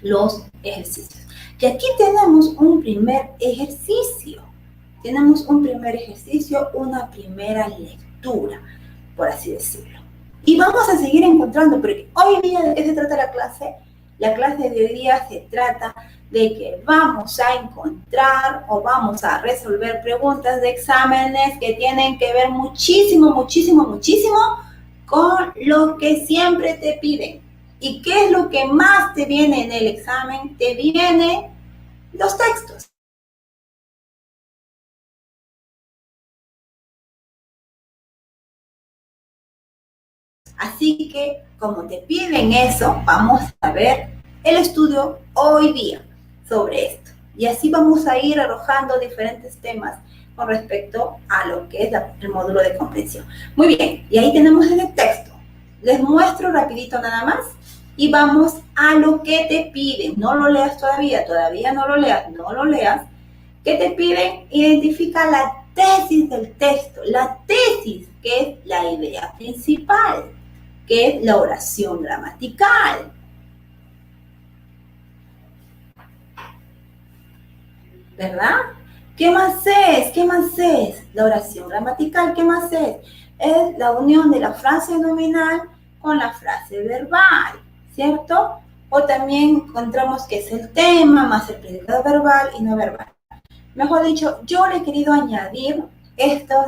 los ejercicios. Y aquí tenemos un primer ejercicio, una primera lectura, por así decirlo. Y vamos a seguir encontrando, porque hoy día, ¿de qué se trata la clase? La clase de hoy día se trata de que vamos a encontrar o vamos a resolver preguntas de exámenes que tienen que ver muchísimo con lo que siempre te piden. ¿Y qué es lo que más te viene en el examen? Te vienen los textos. Así que, como te piden eso, vamos a ver el estudio hoy día sobre esto. Y así vamos a ir arrojando diferentes temas con respecto a lo que es el módulo de comprensión. Muy bien, y ahí tenemos el texto. Les muestro rapidito nada más y vamos a lo que te piden. No lo leas todavía no lo leas. ¿Qué te piden? Identifica la tesis del texto. La tesis, que es la idea principal, que es la oración gramatical. ¿verdad? ¿Qué más es? ¿Qué más es? La oración gramatical, ¿qué más es? Es la unión de la frase nominal con la frase verbal, ¿cierto? O también encontramos que es el tema más el predicado verbal y no verbal. Mejor dicho, yo le he querido añadir estas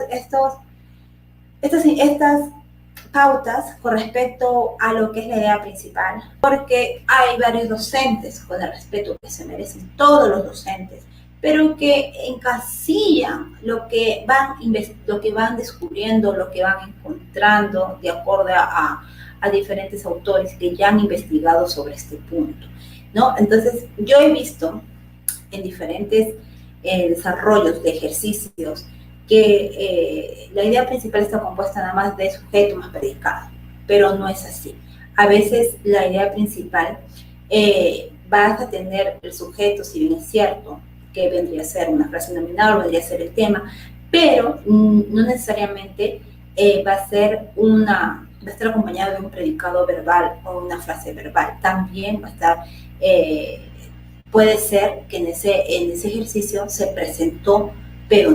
pautas con respecto a lo que es la idea principal, porque hay varios docentes, con el respeto que se merecen todos los docentes, pero que encasillan lo que van descubriendo, lo que van encontrando de acuerdo a diferentes autores que ya han investigado sobre este punto, ¿no? Entonces, yo he visto en diferentes desarrollos de ejercicios que la idea principal está compuesta nada más de sujeto más predicado, pero no es así. A veces la idea principal vas a tener el sujeto, si bien es cierto, que vendría a ser una frase nominal o vendría a ser el tema, pero no necesariamente va a estar acompañado de un predicado verbal o una frase verbal. También va a estar puede ser que en ese ejercicio se presentó, pero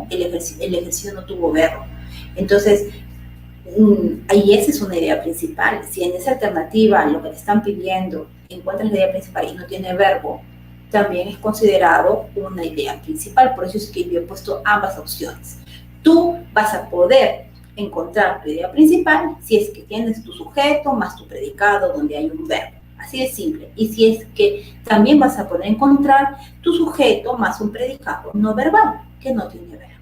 el ejercicio no tuvo verbo. Entonces, ahí esa es una idea principal. Si en esa alternativa lo que te están pidiendo encuentras la idea principal y no tiene verbo, también es considerado una idea principal. Por eso es que yo he puesto ambas opciones. Tú vas a poder encontrar tu idea principal si es que tienes tu sujeto más tu predicado donde hay un verbo. Así de simple. Y si es que también vas a poder encontrar tu sujeto más un predicado no verbal, que no tiene verbo.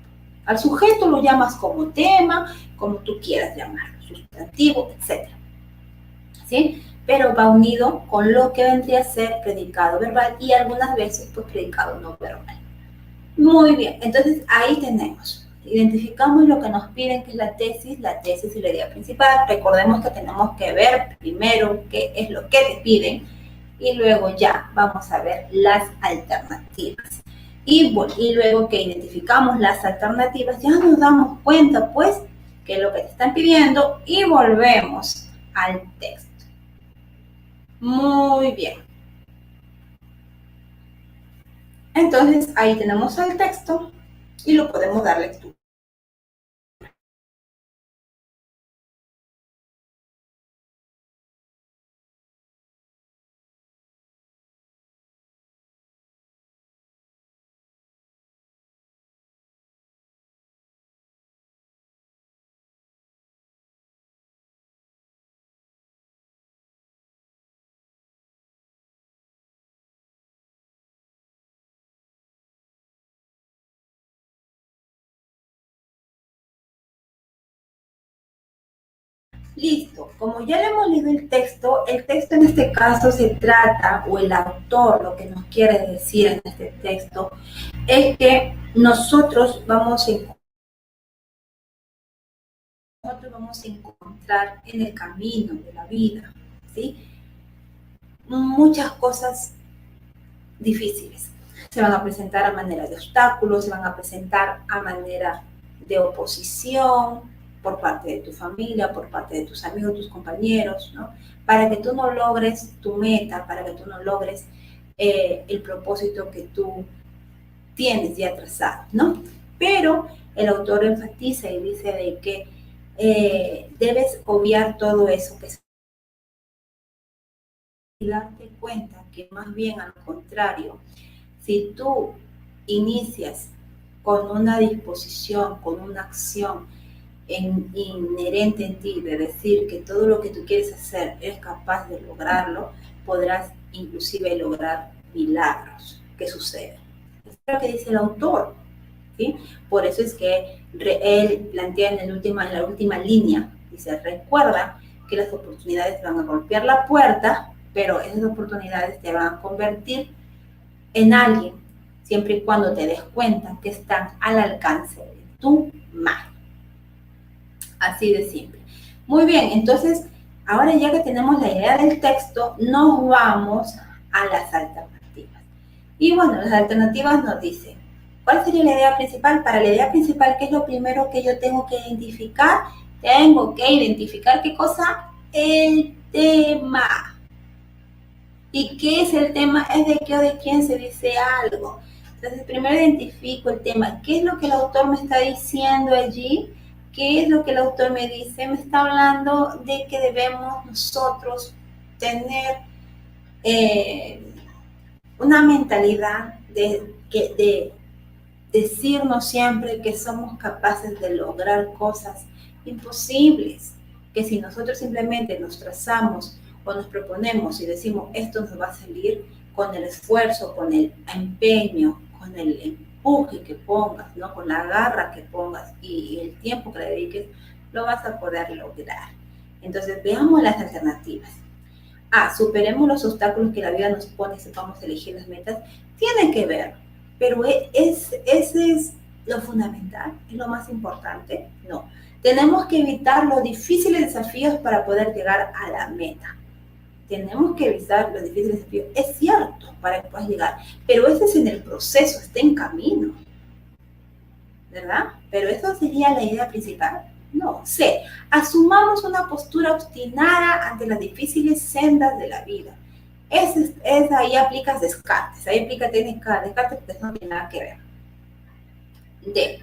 Al sujeto lo llamas como tema, como tú quieras llamarlo, sustantivo, etc. ¿Sí? Pero va unido con lo que vendría a ser predicado verbal y algunas veces pues predicado no verbal. Muy bien, entonces ahí tenemos. Identificamos lo que nos piden, que es la tesis y la idea principal. Recordemos que tenemos que ver primero qué es lo que te piden y luego ya vamos a ver las alternativas. Y luego que identificamos las alternativas, ya nos damos cuenta, pues, que es lo que te están pidiendo y volvemos al texto. Muy bien. Entonces, ahí tenemos el texto y lo podemos dar lectura. Listo, como ya le hemos leído el texto en este caso se trata, o el autor lo que nos quiere decir en este texto, es que nosotros vamos a encontrar en el camino de la vida, ¿sí? Muchas cosas difíciles. Se van a presentar a manera de obstáculos, se van a presentar a manera de oposición, por parte de tu familia, por parte de tus amigos, tus compañeros, ¿no? Para que tú no logres tu meta, para que tú no logres el propósito que tú tienes ya trazado, ¿no? Pero el autor enfatiza y dice de que debes obviar todo eso que es y darte cuenta que más bien al contrario, si tú inicias con una disposición, con una acción inherente en ti, de decir que todo lo que tú quieres hacer eres capaz de lograrlo, podrás inclusive lograr milagros que suceden. Es lo que dice el autor, ¿sí? Por eso es que él plantea en la última línea, dice, recuerda que las oportunidades van a golpear la puerta, pero esas oportunidades te van a convertir en alguien, siempre y cuando te des cuenta que están al alcance de tu mano. Así de simple. Muy bien, entonces, ahora ya que tenemos la idea del texto, nos vamos a las alternativas. Y bueno, las alternativas nos dicen, ¿cuál sería la idea principal? Para la idea principal, ¿qué es lo primero que yo tengo que identificar? Tengo que identificar, ¿qué cosa? El tema. ¿Y qué es el tema? Es de qué o de quién se dice algo. Entonces, primero identifico el tema. ¿Qué es lo que el autor me está diciendo allí? ¿Qué es lo que el autor me dice? Me está hablando de que debemos nosotros tener una mentalidad de decirnos siempre que somos capaces de lograr cosas imposibles, que si nosotros simplemente nos trazamos o nos proponemos y decimos esto nos va a salir con el esfuerzo, con el empeño, con el empuje que pongas, ¿no? Con la garra que pongas y el tiempo que le dediques, lo vas a poder lograr. Entonces veamos las alternativas. Superemos los obstáculos que la vida nos pone y sepamos elegir las metas, tiene que ver, pero ese es lo fundamental, es lo más importante. No, tenemos que evitar los difíciles desafíos para poder llegar a la meta. Tenemos que evitar los difíciles desafíos, es cierto, para que puedas llegar, pero ese es en el proceso, está en camino, ¿verdad? Pero eso sería la idea principal. No, C. Asumamos una postura obstinada ante las difíciles sendas de la vida. Ahí aplicas Descartes, ahí aplica técnica de Descartes, que no tiene nada que ver. D.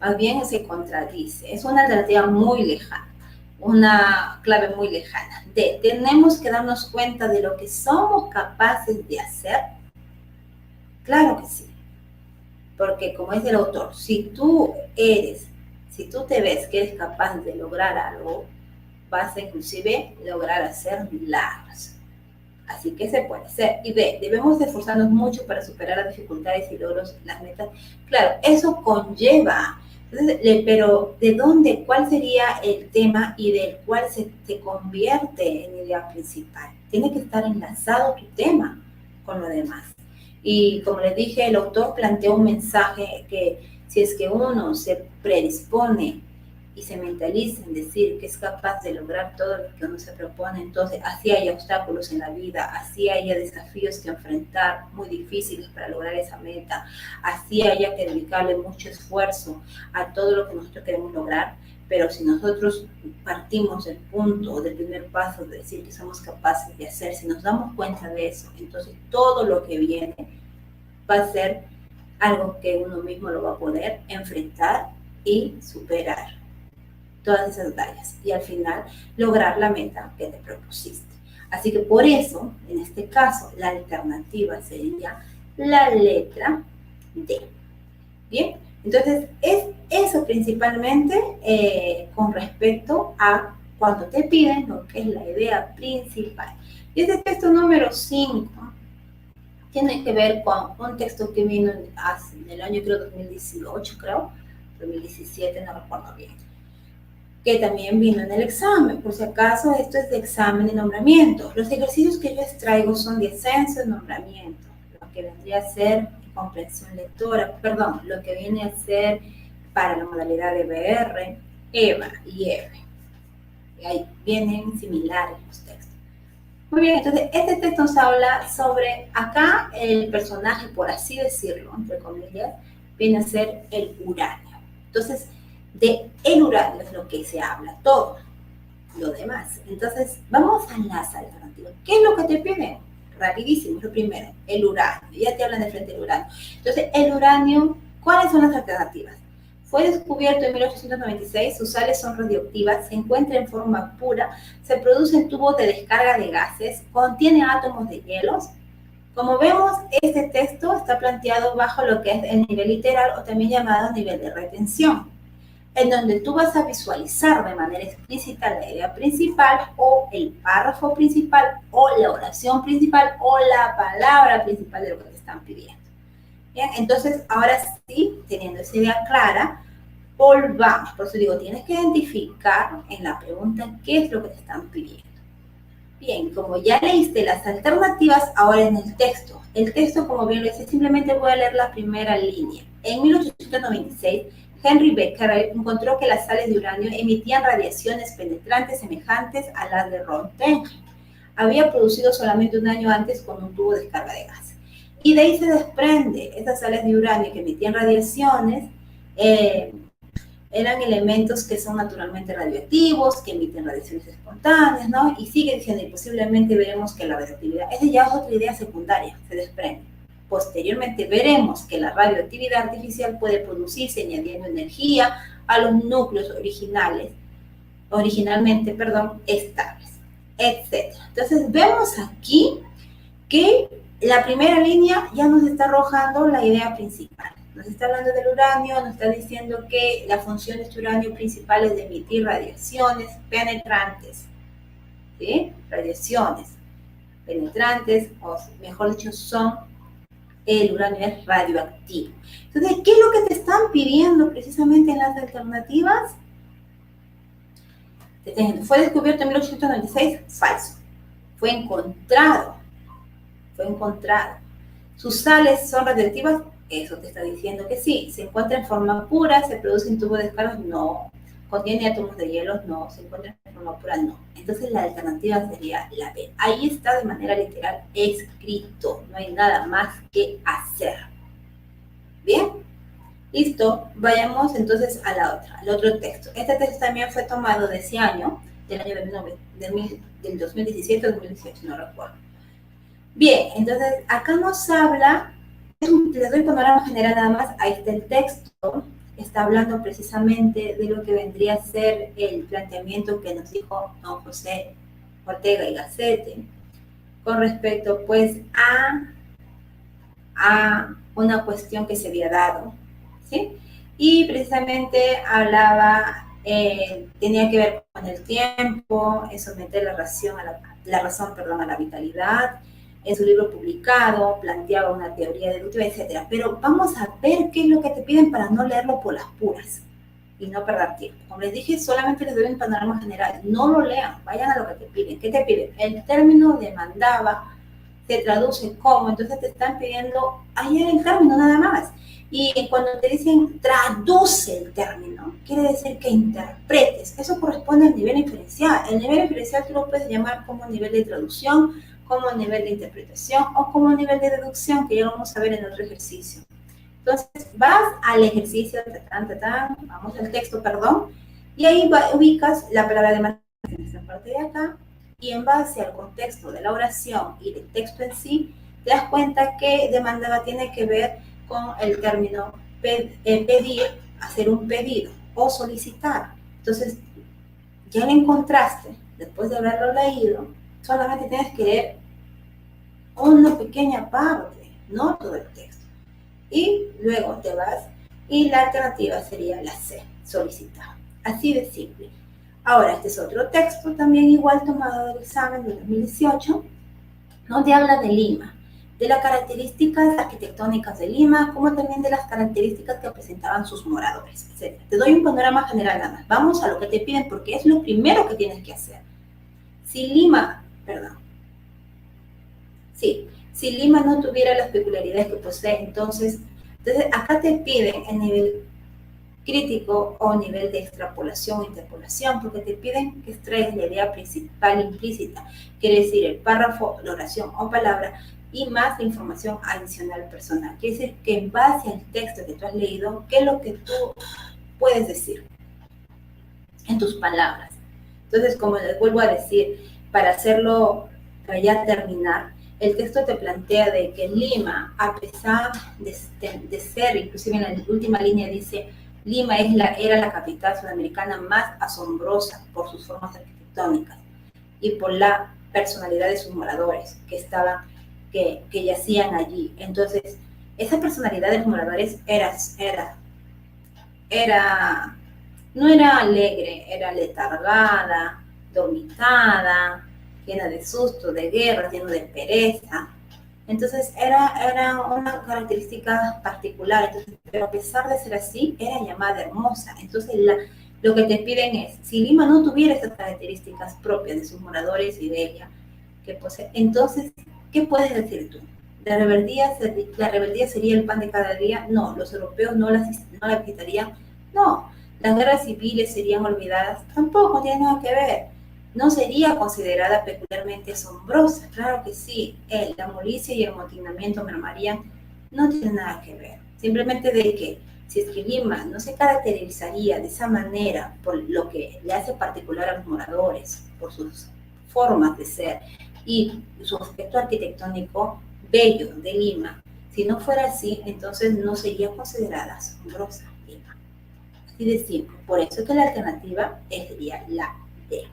Más bien se contradice, es una alternativa muy lejana, una clave muy lejana. D. Tenemos que darnos cuenta de lo que somos capaces de hacer. Claro que sí, porque como dice el autor, si tú te ves que eres capaz de lograr algo, vas a inclusive lograr hacer milagros. Así que se puede hacer. Y B, debemos esforzarnos mucho para superar las dificultades y logros, las metas. Claro, eso conlleva. Entonces, pero ¿de dónde? ¿Cuál sería el tema y del cual se convierte en idea principal? Tiene que estar enlazado tu tema con lo demás. Y como les dije, el autor plantea un mensaje que si es que uno se predispone y se mentaliza en decir que es capaz de lograr todo lo que uno se propone, entonces así hay obstáculos en la vida, así haya desafíos que enfrentar muy difíciles para lograr esa meta, así haya que dedicarle mucho esfuerzo a todo lo que nosotros queremos lograr, pero si nosotros partimos del punto, del primer paso de decir que somos capaces de hacer, si nos damos cuenta de eso, entonces todo lo que viene va a ser algo que uno mismo lo va a poder enfrentar y superar todas esas batallas y al final lograr la meta que te propusiste. Así que por eso, en este caso, la alternativa sería la letra D. Bien, entonces es eso principalmente con respecto a cuando te piden lo que es la idea principal. Y este texto número 5 tiene que ver con un texto que vino en el año 2018, 2017, no recuerdo bien, que también vino en el examen. Por si acaso, esto es de examen y nombramiento. Los ejercicios que yo extraigo son de ascenso y nombramiento, lo que vendría a ser comprensión lectora, lo que viene a ser para la modalidad de BR, EVA y F. Y ahí vienen similares los textos. Muy bien, entonces este texto nos habla sobre, acá el personaje, por así decirlo, entre comillas, viene a ser el uranio. Entonces, de el uranio es lo que se habla, todo lo demás. Entonces, vamos a las alternativas. ¿Qué es lo que te piden? Rapidísimo, lo primero, el uranio. Ya te hablan de frente del uranio. Entonces, el uranio, ¿cuáles son las alternativas? Fue descubierto en 1896, sus sales son radioactivas, se encuentra en forma pura, se produce en tubos de descarga de gases, contiene átomos de hielos. Como vemos, este texto está planteado bajo lo que es el nivel literal o también llamado nivel de retención, en donde tú vas a visualizar de manera explícita la idea principal o el párrafo principal o la oración principal o la palabra principal de lo que te están pidiendo. Bien, entonces ahora sí, teniendo esa idea clara, volvamos. Por eso digo, tienes que identificar en la pregunta qué es lo que te están pidiendo. Bien, como ya leíste las alternativas, ahora en el texto. El texto, como bien lo dice, simplemente voy a leer la primera línea. En 1896, Henry Becquerel encontró que las sales de uranio emitían radiaciones penetrantes semejantes a las de Röntgen. Había producido solamente un año antes con un tubo de descarga de gas. Y de ahí se desprende, estas sales de uranio que emitían radiaciones eran elementos que son naturalmente radioactivos, que emiten radiaciones espontáneas, ¿no? Y sigue diciendo, y posiblemente veremos que la radioactividad, esa ya es otra idea secundaria, se desprende. Posteriormente veremos que la radioactividad artificial puede producirse añadiendo energía a los núcleos originalmente estables, etc. Entonces vemos aquí que la primera línea ya nos está arrojando la idea principal. Nos está hablando del uranio, nos está diciendo que la función de este uranio principal es de emitir radiaciones penetrantes, ¿sí? Radiaciones penetrantes, o mejor dicho, el uranio es radioactivo. Entonces, ¿qué es lo que te están pidiendo precisamente en las alternativas? Fue descubierto en 1896, falso. Fue encontrado. ¿Sus sales son radioactivas? Eso te está diciendo que sí. ¿Se encuentra en forma pura? ¿Se produce en tubo de escalas? No. ¿Contiene átomos de hielo? No. ¿Se encuentra en forma pura? No. Entonces la alternativa sería la B. Ahí está de manera literal escrito. No hay nada más que hacer. ¿Bien? Listo. Vayamos entonces a la otra, al otro texto. Este texto también fue tomado de ese año, del año del 2017 o 2018, no recuerdo. Bien, entonces acá nos habla, les doy panorama general nada más, ahí está el texto, está hablando precisamente de lo que vendría a ser el planteamiento que nos dijo don José Ortega y Gasset con respecto pues a una cuestión que se había dado, ¿sí? Y precisamente hablaba, tenía que ver con el tiempo, en someter la razón a la vitalidad. En su libro publicado planteaba una teoría deductiva, etc. Pero vamos a ver qué es lo que te piden para no leerlo por las puras y no perder tiempo. Como les dije, solamente les doy un panorama general. No lo lean, vayan a lo que te piden. ¿Qué te piden? El término demandaba se traduce como, entonces te están pidiendo ayer el término nada más. Y cuando te dicen traduce el término, quiere decir que interpretes. Eso corresponde al nivel inferencial. El nivel inferencial tú lo puedes llamar como nivel de traducción, como nivel de interpretación o como nivel de deducción, que ya lo vamos a ver en otro ejercicio. Entonces vas al ejercicio, vamos al texto, y ahí ubicas la palabra demanda en esta parte de acá, y en base al contexto de la oración y del texto en sí, te das cuenta que demandaba tiene que ver con el término pedir, hacer un pedido o solicitar. Entonces, ya lo encontraste, después de haberlo leído, solamente tienes que leer una pequeña parte, no todo el texto. Y luego te vas, y la alternativa sería la C, solicitar. Así de simple. Ahora, este es otro texto también igual tomado del examen de 2018, donde habla de Lima, de las características arquitectónicas de Lima, como también de las características que presentaban sus moradores, etc. Te doy un panorama general nada más. Vamos a lo que te piden porque es lo primero que tienes que hacer. Si Lima no tuviera las peculiaridades que posee, entonces acá te piden el nivel crítico o nivel de extrapolación o interpolación, porque te piden que extraes la idea principal implícita, quiere decir el párrafo, la oración o palabra, y más la información adicional personal. Quiere decir que en base al texto que tú has leído, ¿qué es lo que tú puedes decir en tus palabras? Entonces, como les vuelvo a decir, para ya terminar, el texto te plantea de que Lima, a pesar de ser, inclusive en la última línea dice, Lima era la capital sudamericana más asombrosa por sus formas arquitectónicas y por la personalidad de sus moradores que yacían allí. Entonces, esa personalidad de los moradores no era alegre, era letargada, dormitada, llena de susto, de guerra, llena de pereza. Entonces era una característica particular, entonces, pero a pesar de ser así, era llamada hermosa. Entonces lo que te piden es, si Lima no tuviera esas características propias de sus moradores y de ella, que posee, entonces, ¿qué puedes decir tú? ¿La rebeldía sería el pan de cada día? No. ¿Los europeos no la visitarían? No. ¿Las guerras civiles serían olvidadas? Tampoco tiene nada que ver. ¿No sería considerada peculiarmente asombrosa? Claro que sí. La molicie y el amotinamiento mermarían. No tiene nada que ver. Simplemente de que si es que Lima no se caracterizaría de esa manera por lo que le hace particular a los moradores, por sus formas de ser y su aspecto arquitectónico bello de Lima, Si no fuera así, entonces no sería considerada asombrosa. Así de simple. Por eso que la alternativa sería la D.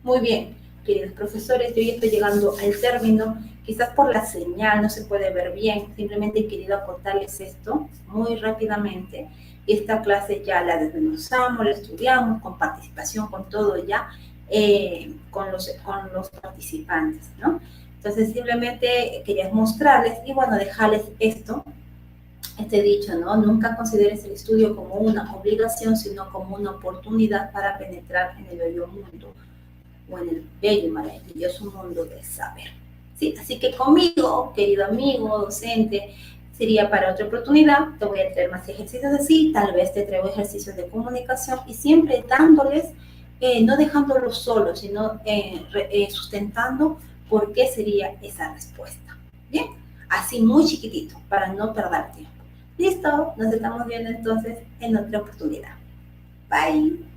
Muy bien, queridos profesores, yo ya estoy llegando al término. Quizás por la señal no se puede ver bien. Simplemente he querido acotarles esto muy rápidamente. Y esta clase ya la desmenuzamos, la estudiamos con participación, con todo ya, con los participantes, ¿no? Entonces simplemente quería mostrarles y bueno, dejarles este dicho, ¿no? Nunca consideres el estudio como una obligación, sino como una oportunidad para penetrar en el bello mundo o en el bello y maravilloso mundo del saber. ¿Sí? Así que conmigo, querido amigo, docente, sería para otra oportunidad. Te voy a traer más ejercicios así, tal vez te traigo ejercicios de comunicación y siempre dándoles, no dejándolos solos, sino sustentando por qué sería esa respuesta. Bien, así muy chiquitito, para no perder tiempo. Listo, nos estamos viendo entonces en otra oportunidad. Bye.